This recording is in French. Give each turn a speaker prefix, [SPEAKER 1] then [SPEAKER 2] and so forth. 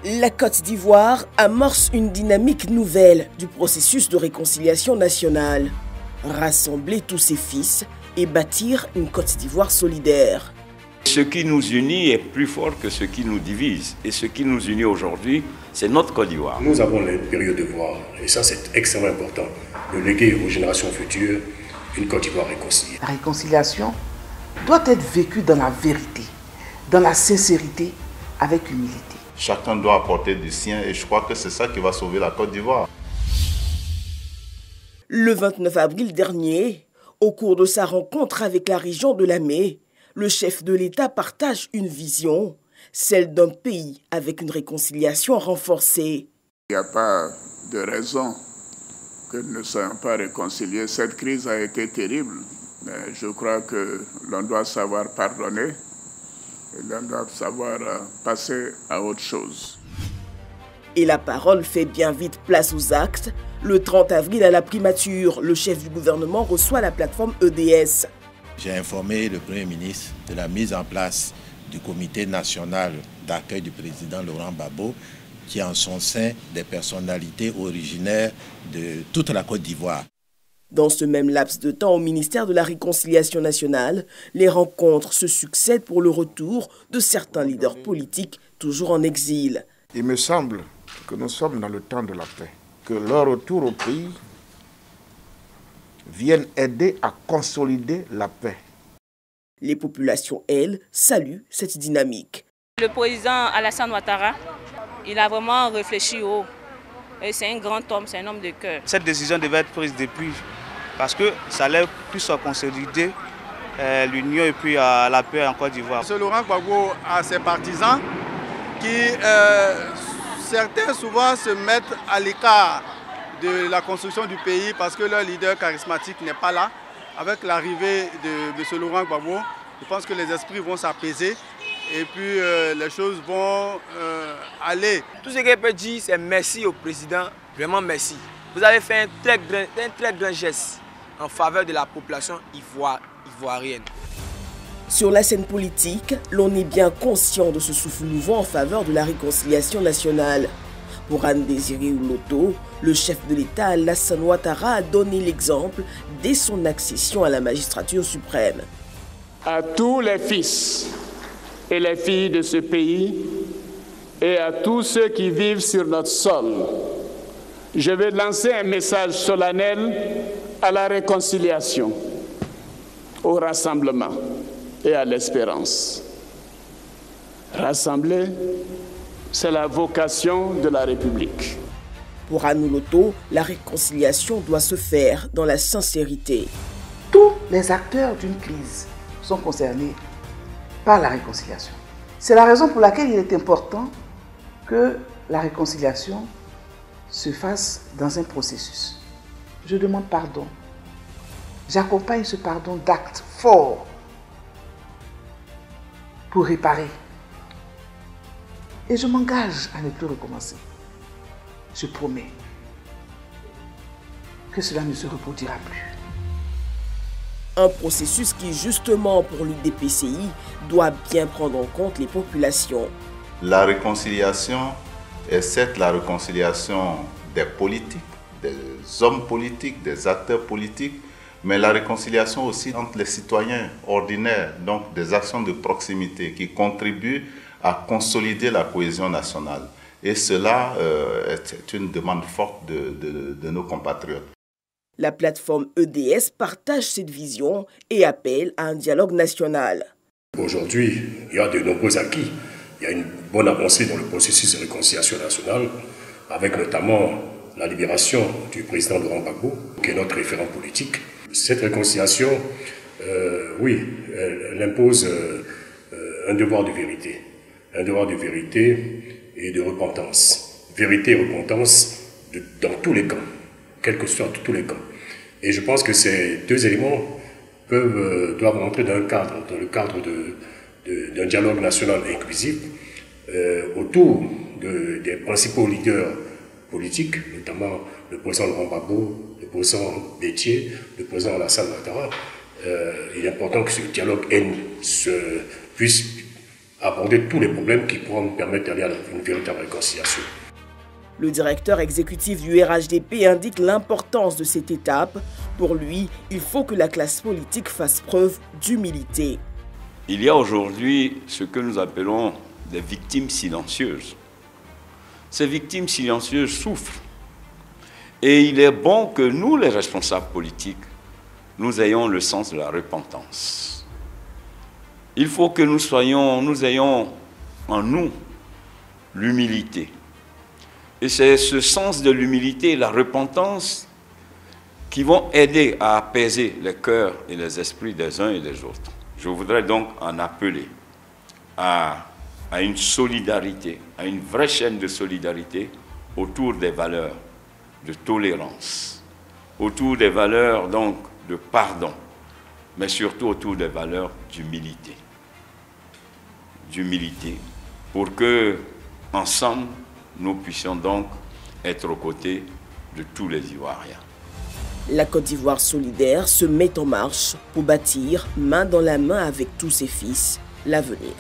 [SPEAKER 1] La Côte d'Ivoire amorce une dynamique nouvelle du processus de réconciliation nationale. Rassembler tous ses fils et bâtir une Côte d'Ivoire solidaire.
[SPEAKER 2] Ce qui nous unit est plus fort que ce qui nous divise. Et ce qui nous unit aujourd'hui, c'est notre Côte d'Ivoire.
[SPEAKER 3] Nous avons l'impérieux devoir, et ça c'est extrêmement important, de léguer aux générations futures une Côte d'Ivoire réconciliée.
[SPEAKER 4] La réconciliation doit être vécue dans la vérité, dans la sincérité, avec humilité.
[SPEAKER 5] Chacun doit apporter du sien et je crois que c'est ça qui va sauver la Côte d'Ivoire.
[SPEAKER 1] Le 29 avril dernier, au cours de sa rencontre avec la région de Lamé, le chef de l'État partage une vision, celle d'un pays avec une réconciliation renforcée.
[SPEAKER 6] Il n'y a pas de raison que nous ne soyons pas réconciliés. Cette crise a été terrible, mais je crois que l'on doit savoir pardonner. L'on doit savoir passer à autre chose.
[SPEAKER 1] Et la parole fait bien vite place aux actes. Le 30 avril à la primature, le chef du gouvernement reçoit la plateforme EDS.
[SPEAKER 7] J'ai informé le Premier ministre de la mise en place du comité national d'accueil du président Laurent Gbagbo, qui a en son sein des personnalités originaires de toute la Côte d'Ivoire.
[SPEAKER 1] Dans ce même laps de temps, au ministère de la Réconciliation nationale, les rencontres se succèdent pour le retour de certains leaders politiques toujours en exil.
[SPEAKER 8] Il me semble que nous sommes dans le temps de la paix, que leur retour au pays vienne aider à consolider la paix.
[SPEAKER 1] Les populations, elles, saluent cette dynamique.
[SPEAKER 9] Le président Alassane Ouattara, il a vraiment réfléchi haut. Et c'est un grand homme, c'est un homme de cœur.
[SPEAKER 10] Cette décision devait être prise depuis, parce que ça allait plus consolider l'union et puis la paix en Côte d'Ivoire.
[SPEAKER 11] M. Laurent Gbagbo a ses partisans qui, certains souvent se mettent à l'écart de la construction du pays parce que leur leader charismatique n'est pas là. Avec l'arrivée de M. Laurent Gbagbo, je pense que les esprits vont s'apaiser et puis les choses vont aller.
[SPEAKER 12] Tout ce que peut dire, c'est merci au président, vraiment merci. Vous avez fait un très grand geste en faveur de la population ivoirienne.
[SPEAKER 1] Sur la scène politique, l'on est bien conscient de ce souffle nouveau en faveur de la réconciliation nationale. Pour Anne-Désiré Ouloto, le chef de l'État Alassane Ouattara a donné l'exemple dès son accession à la magistrature suprême.
[SPEAKER 13] À tous les fils et les filles de ce pays et à tous ceux qui vivent sur notre sol, je vais lancer un message solennel à la réconciliation, au rassemblement et à l'espérance. Rassembler, c'est la vocation de la République.
[SPEAKER 1] Pour Anne Ouloto, la réconciliation doit se faire dans la sincérité.
[SPEAKER 4] Tous les acteurs d'une crise sont concernés par la réconciliation. C'est la raison pour laquelle il est important que la réconciliation se fasse dans un processus. Je demande pardon. J'accompagne ce pardon d'actes forts pour réparer. Et je m'engage à ne plus recommencer. Je promets que cela ne se reproduira plus.
[SPEAKER 1] Un processus qui, justement, pour l'UDPCI, doit bien prendre en compte les populations.
[SPEAKER 5] La réconciliation est certes la réconciliation des politiques, des hommes politiques, des acteurs politiques, mais la réconciliation aussi entre les citoyens ordinaires, donc des actions de proximité qui contribuent à consolider la cohésion nationale. Et cela est une demande forte de nos compatriotes.
[SPEAKER 1] La plateforme EDS partage cette vision et appelle à un dialogue national.
[SPEAKER 3] Aujourd'hui, il y a de nombreux acquis. Il y a une bonne avancée dans le processus de réconciliation nationale, avec notamment la libération du président Laurent Gbagbo, qui est notre référent politique. Cette réconciliation, oui, elle impose un devoir de vérité. Un devoir de vérité et de repentance. Vérité et repentance dans tous les camps, quel que soit tous les camps. Et je pense que ces deux éléments doivent entrer dans le cadre d'un dialogue national inclusif autour des principaux leaders politiques, notamment le président Laurent Gbagbo, le président Bétier, le président Alassane Ouattara. Il est important que ce dialogue puisse aborder tous les problèmes qui pourront nous permettre d'aller à une véritable réconciliation.
[SPEAKER 1] Le directeur exécutif du RHDP indique l'importance de cette étape. Pour lui, il faut que la classe politique fasse preuve d'humilité.
[SPEAKER 2] Il y a aujourd'hui ce que nous appelons des victimes silencieuses. Ces victimes silencieuses souffrent. Et il est bon que nous, les responsables politiques, nous ayons le sens de la repentance. Il faut que nous ayons en nous l'humilité. Et c'est ce sens de l'humilité et la repentance qui vont aider à apaiser les cœurs et les esprits des uns et des autres. Je voudrais donc en appeler à une solidarité, à une vraie chaîne de solidarité autour des valeurs de tolérance, autour des valeurs donc de pardon, mais surtout autour des valeurs d'humilité. D'humilité, pour que, ensemble, nous puissions donc être aux côtés de tous les Ivoiriens.
[SPEAKER 1] La Côte d'Ivoire solidaire se met en marche pour bâtir, main dans la main avec tous ses fils, l'avenir.